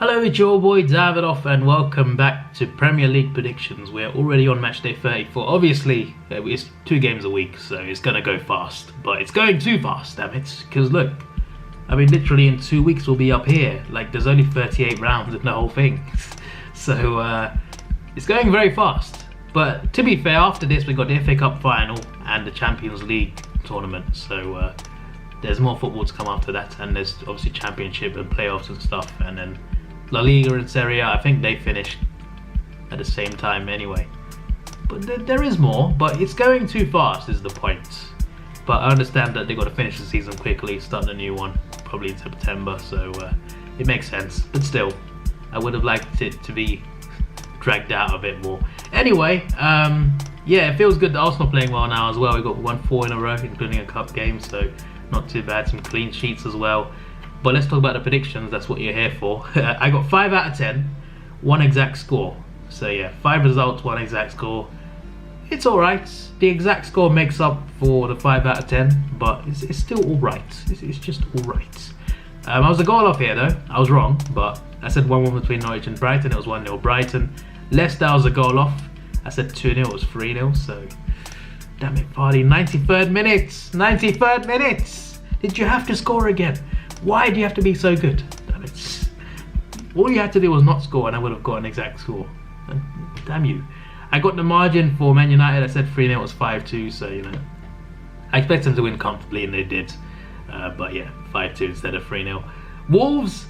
Hello, it's your boy Davidoff and welcome back to Premier League predictions. We're already on Matchday 34. Obviously, it's 2 games a week, so it's going to go fast. But it's going too fast, damn it. Because look, I mean, literally in 2 weeks we'll be up here. Like, there's only 38 rounds in the whole thing. So, it's going very fast. But to be fair, after this we've got the FA Cup final and the Champions League tournament. So, there's more football to come after that. And there's obviously Championship and playoffs and stuff. And then La Liga and Serie A, I think they finished at the same time anyway. But there is more, but it's going too fast is the point. But I understand that they've got to finish the season quickly, start a new one, probably in September, so it makes sense. But still, I would have liked it to be dragged out a bit more. Anyway, yeah, it feels good that Arsenal playing well now as well. We've got 1-4 in a row, including a cup game, so not too bad. Some clean sheets as well. But let's talk about the predictions, that's what you're here for. I got 5 out of 10, 1 exact score. So yeah, 5 results, 1 exact score. It's alright. The exact score makes up for the 5 out of 10, but it's still alright. It's just alright. I was a goal off here though. I was wrong, but I said 1-1 between Norwich and Brighton. It was 1-0 Brighton. Leicester was a goal off. I said 2-0, it was 3-0, so damn it, Vardy. 93rd minutes! 93rd minutes! Did you have to score again? Why do you have to be so good? Damn it. All you had to do was not score and I would have got an exact score. Damn you. I got the margin for Man United. I said 3-0, it was 5-2, so you know. I expect them to win comfortably and they did. But yeah, 5-2 instead of 3-0. Wolves,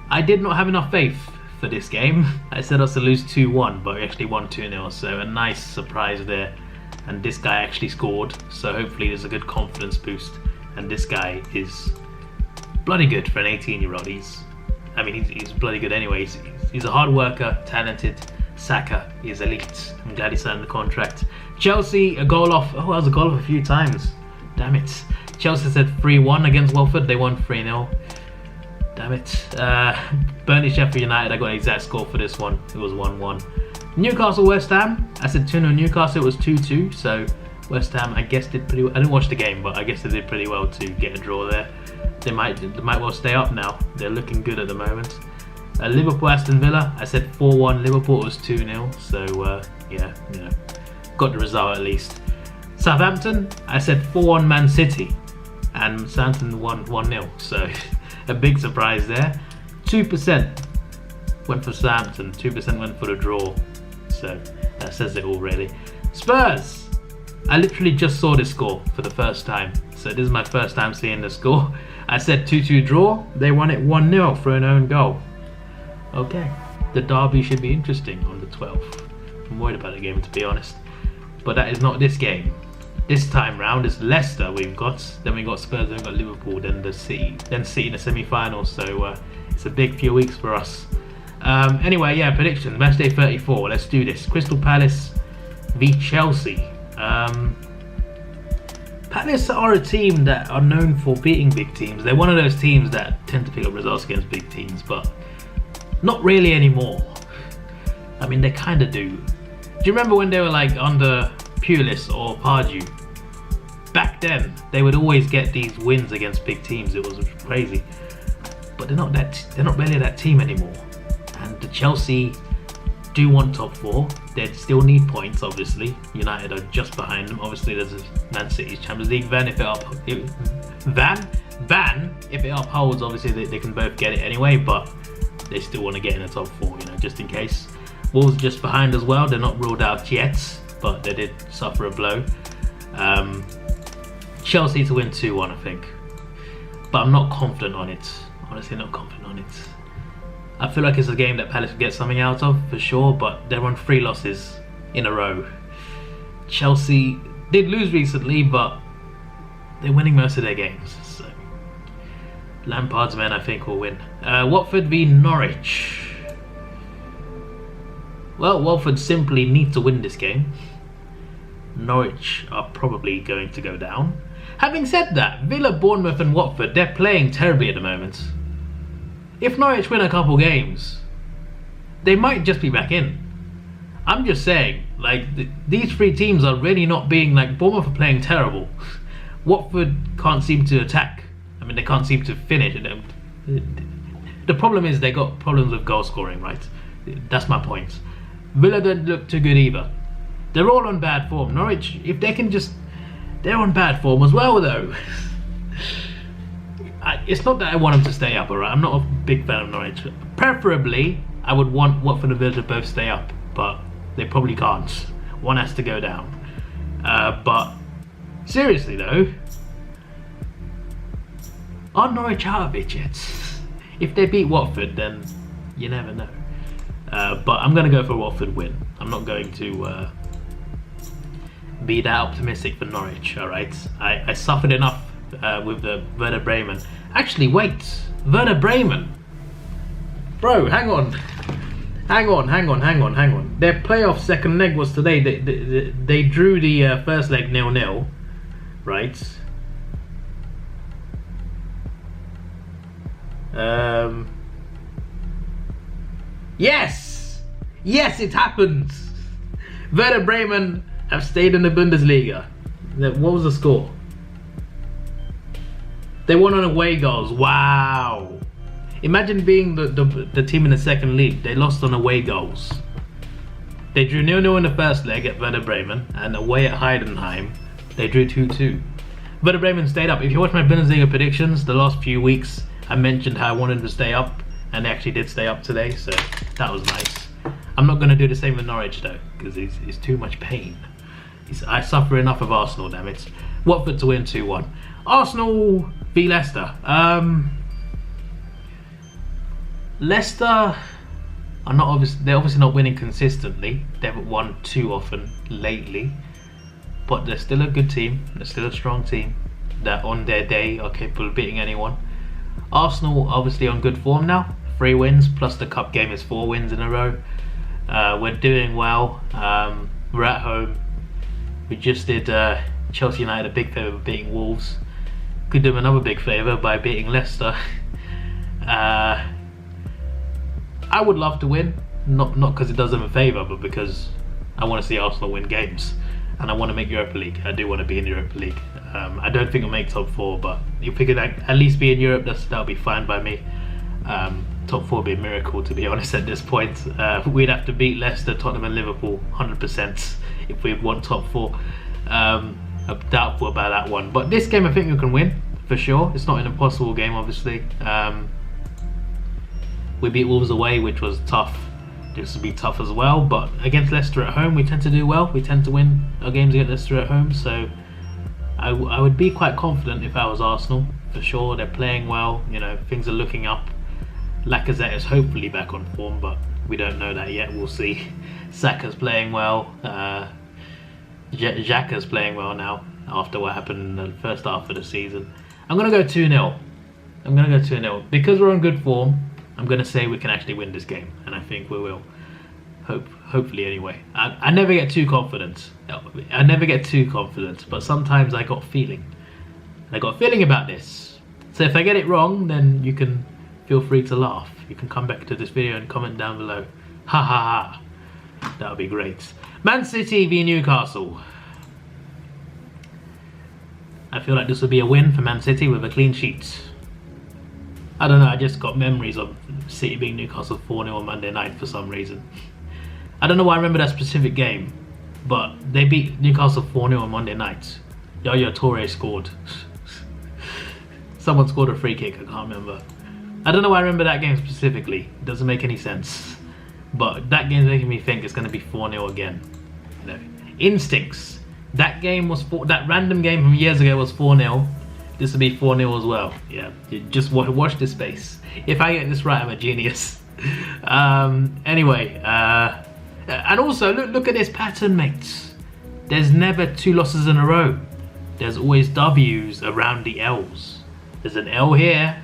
I did not have enough faith for this game. I said us to lose 2-1, but we actually won 2-0, so a nice surprise there. And this guy actually scored, so hopefully there's a good confidence boost. And this guy is bloody good for an 18-year-old. He's bloody good anyway. He's a hard worker, talented. Saka is elite. I'm glad he signed the contract. Chelsea, a goal off. Oh, I was a goal off a few times. Damn it. Chelsea said 3-1 against Watford. They won 3-0. Damn it. Burnley, Sheffield United. I got an exact score for this one. It was 1-1. Newcastle, West Ham. I said 2-0 Newcastle. It was 2-2. So West Ham, I guess, did pretty well. I didn't watch the game, but I guess they did pretty well to get a draw there. They might well stay up now. They're looking good at the moment. Liverpool, Aston Villa. I said 4-1. Liverpool was 2-0. So yeah, you know, got the result at least. Southampton. I said 4-1 Man City, and Southampton won 1-0. So a big surprise there. 2% went for Southampton. 2% went for the draw. So that says it all really. Spurs. I literally just saw this score for the first time. So this is my first time seeing the score. I said 2-2 draw. They won it 1-0 for an own goal. Okay, the derby should be interesting on the 12th. I'm worried about the game, to be honest. But that is not this game. This time round it's Leicester we've got. Then we got Spurs, then we got Liverpool, then the City. Then City in the semi-finals. So it's a big few weeks for us. Anyway, yeah, predictions. Matchday 34. Let's do this. Crystal Palace v Chelsea. Palace are a team that are known for beating big teams. They're one of those teams that tend to pick up results against big teams, but not really anymore. I mean, they kind of do. Do you remember when they were like under Pulis or Pardew? Back then, they would always get these wins against big teams. It was crazy. But they're not really that team anymore. And the Chelsea do want top 4. They still need points, obviously. United are just behind them. Obviously, there's a Man City's Champions League van. If it upholds, obviously they can both get it anyway. But they still want to get in the top 4, you know, just in case. Wolves just behind as well. They're not ruled out yet, but they did suffer a blow. Chelsea to win 2-1, I think. But I'm not confident on it. Honestly, not confident on it. I feel like it's a game that Palace will get something out of, for sure, but they're on 3 losses in a row. Chelsea did lose recently, but they're winning most of their games. So Lampard's men, I think, will win. Watford v Norwich. Well, Watford simply need to win this game. Norwich are probably going to go down. Having said that, Villa, Bournemouth and Watford, they're playing terribly at the moment. If Norwich win a couple games, they might just be back in. I'm just saying, like, these 3 teams are really not being, like, Bournemouth are playing terrible. Watford can't seem to attack. I mean, they can't seem to finish. The problem is they got problems with goal scoring, right? That's my point. Villa don't look too good either. They're all on bad form. Norwich, if they can just... They're on bad form as well, though. It's not that I want them to stay up, alright? I'm not a big fan of Norwich. Preferably, I would want Watford and Villa to both stay up, but they probably can't. One has to go down. But seriously, though, are Norwich out of it yet? If they beat Watford, then you never know. But I'm going to go for a Watford win. I'm not going to be that optimistic for Norwich, alright? I suffered enough with the Werder Bremen. Actually, wait. Werder Bremen. Bro, hang on. Hang on. Their playoff second leg was today. They drew the first leg 0-0, right? Yes, it happened. Werder Bremen have stayed in the Bundesliga. What was the score? They won on away goals. Wow. Imagine being the team in the second league. They lost on away goals. They drew 0-0 in the first leg at Werder Bremen, and away at Heidenheim, they drew 2-2. Werder Bremen stayed up. If you watch my Bundesliga predictions, the last few weeks, I mentioned how I wanted them to stay up, and they actually did stay up today, so that was nice. I'm not going to do the same with Norwich, though, because it's too much pain. I suffer enough of Arsenal, damn it. Watford to win 2-1. Arsenal v Leicester. Leicester are not they're obviously not winning consistently. They haven't won too often lately, but they're still a good team. They're still a strong team that on their day are capable of beating anyone. Arsenal obviously on good form now. 3 wins plus the cup game is 4 wins in a row. We're doing well. We're at home. We just did Chelsea United a big favour by beating Wolves. Could do them another big favour by beating Leicester. I would love to win, not because it does them a favour, but because I want to see Arsenal win games, and I want to make Europa League. I do want to be in Europa League. I don't think we'll make top 4, but if we could at least be in Europe, that'll be fine by me. Top 4 would be a miracle, to be honest. At this point, we'd have to beat Leicester, Tottenham, and Liverpool 100% if we want top 4. I'm doubtful about that one, but this game I think we can win for sure. It's not an impossible game, obviously. We beat Wolves away, which was tough. This will be tough as well, but against Leicester at home, we tend to do well. We tend to win our games against Leicester at home, so I would be quite confident if I was Arsenal, for sure. They're playing well, you know, things are looking up. Lacazette is hopefully back on form, but we don't know that yet. We'll see. Saka's playing well. Xhaka's playing well now after what happened in the first half of the season. I'm going to go 2-0. I'm going to go 2-0. Because we're on good form, I'm going to say we can actually win this game, and I think we will. Hopefully anyway. I never get too confident. But sometimes I got a feeling. I got a feeling about this. So if I get it wrong, then you can feel free to laugh. You can come back to this video and comment down below. Ha ha ha. That would be great. Man City v Newcastle. I feel like this will be a win for Man City with a clean sheet. I don't know, I just got memories of City being Newcastle 4-0 on Monday night for some reason. I don't know why I remember that specific game, but they beat Newcastle 4-0 on Monday night. Yaya Toure scored. Someone scored a free kick, I can't remember. I don't know why I remember that game specifically. It doesn't make any sense. But that game's making me think it's going to be 4-0 again. You know, instincts. That game was that random game from years ago was 4-0. This will be 4-0 as well. Yeah, you just watch this space. If I get this right, I'm a genius. Anyway, and also look at this pattern, mates. There's never 2 losses in a row. There's always W's around the L's. There's an L here.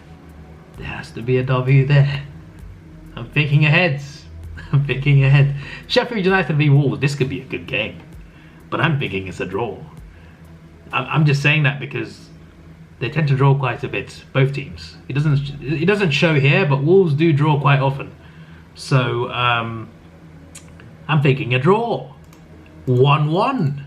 There has to be a W there. I'm thinking ahead. I'm thinking ahead. Sheffield United v Wolves. This could be a good game, but I'm thinking it's a draw. I'm just saying that because they tend to draw quite a bit, both teams. It doesn't show here, but Wolves do draw quite often. So I'm thinking a draw. 1-1.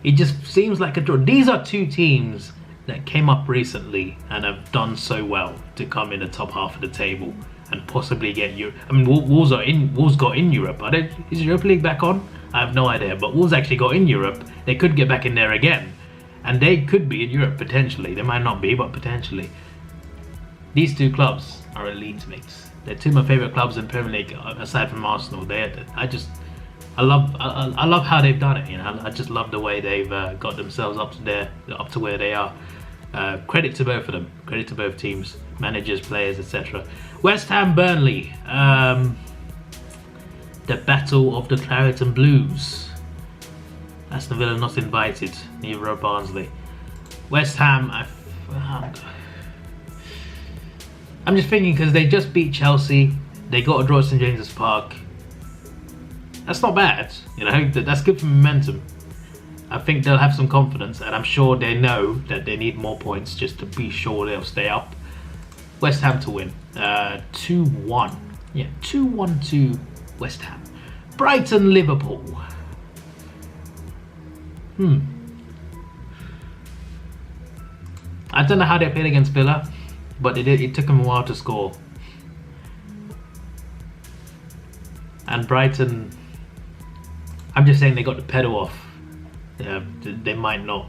It just seems like a draw. These are 2 teams that came up recently and have done so well to come in the top half of the table and possibly get Europe. I mean, Wolves got in Europe. Is Europa League back on? I have no idea, but Wolves actually got in Europe. They could get back in there again, and they could be in Europe potentially. They might not be, but potentially. These two clubs are elite mates. They're two of my favourite clubs in Premier League, aside from Arsenal. I love how they've done it. You know, I just love the way they've got themselves up to where they are. Credit to both of them. Credit to both teams, managers, players, etc. West Ham, Burnley. The battle of the Claret and Blues. Aston Villa not invited. Neither are Barnsley. West Ham. I'm just thinking because they just beat Chelsea. They got a draw at St James's Park. That's not bad. You know, that's good for momentum. I think they'll have some confidence, and I'm sure they know that they need more points just to be sure they'll stay up. West Ham to win. 2-1. Yeah, 2-1 to West Ham. Brighton Liverpool. I don't know how they played against Villa, but it took them a while to score. And Brighton, I'm just saying they got the pedal off. They might not,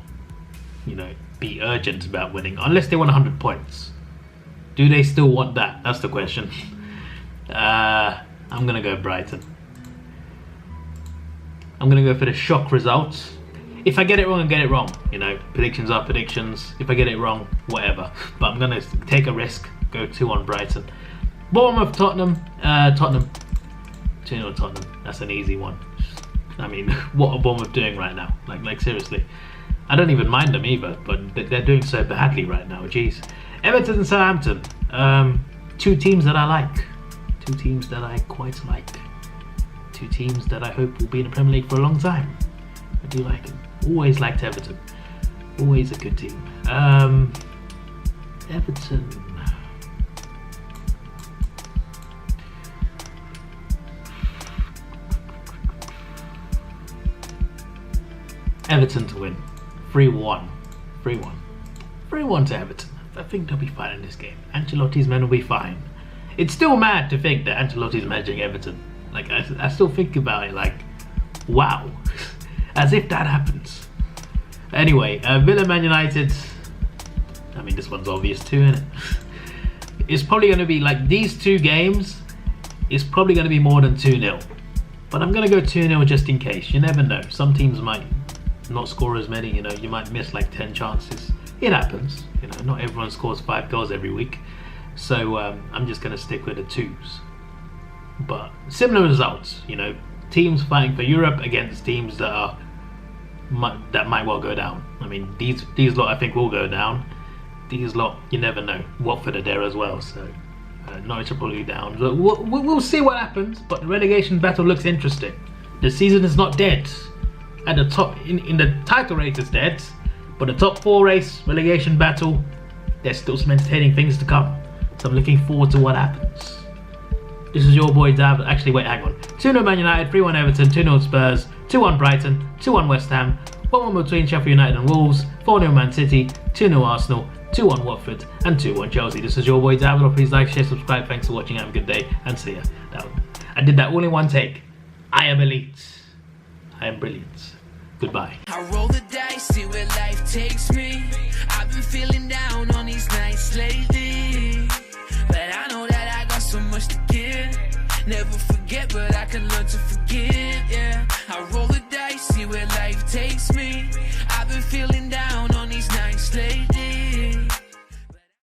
you know, be urgent about winning unless they want 100 points. Do they still want that? That's the question. I'm gonna go Brighton. I'm gonna go for the shock result. If I get it wrong, I get it wrong. You know, predictions are predictions. If I get it wrong, whatever. But I'm gonna take a risk. Go 2-1 Brighton. Bournemouth, Tottenham. Tottenham. 2-0 Tottenham. That's an easy one. I mean, what are Bournemouth doing right now? Like seriously. I don't even mind them either, but they're doing so badly right now. Jeez. Everton and Southampton. Two teams that I like. Two teams that I quite like. Two teams that I hope will be in the Premier League for a long time. I do like them. Always liked Everton. Always a good team. Everton. Everton to win. 3-1. 3-1. 3-1 to Everton. I think they'll be fine in this game. Ancelotti's men will be fine. It's still mad to think that Ancelotti's managing Everton. Like, I still think about it like, wow. As if that happens. Anyway, Villa Man United. I mean, this one's obvious too, isn't it? It's probably going to be like these two games. It's probably going to be more than 2-0. But I'm going to go 2-0 just in case. You never know. Some teams might not score as many. You know, you might miss like 10 chances. It happens. You know, not everyone scores 5 goals every week. So I'm just going to stick with the 2s. But similar results. You know, teams fighting for Europe against teams that might well go down. I mean, these lot I think will go down. These lot, you never know. Watford are there as well, so Norwich are probably down. So we'll see what happens, but the relegation battle looks interesting. The season is not dead. At the top, in the title race is dead, but the top 4 race, relegation battle, there's still some entertaining things to come. So I'm looking forward to what happens. This is your boy Dav. Actually, wait, hang on. 2-0 Man United, 3-1 Everton, 2-0 Spurs, 2-1 Brighton, 2-1 West Ham, 1-1 between Sheffield United and Wolves, 4-0 Man City, 2-0 Arsenal, 2-1 Watford, and 2-1 Chelsea. This is your boy Davidoff. Please like, share, subscribe. Thanks for watching. Have a good day, and see ya. I did that all in one take. I am elite. I am brilliant. Goodbye. I roll the dice, see where life takes me. I've been feeling down on these nights lately, but I know that I got so much to give. Never forget, but I can learn to forgive. Yeah, I roll the dice, see where life takes me.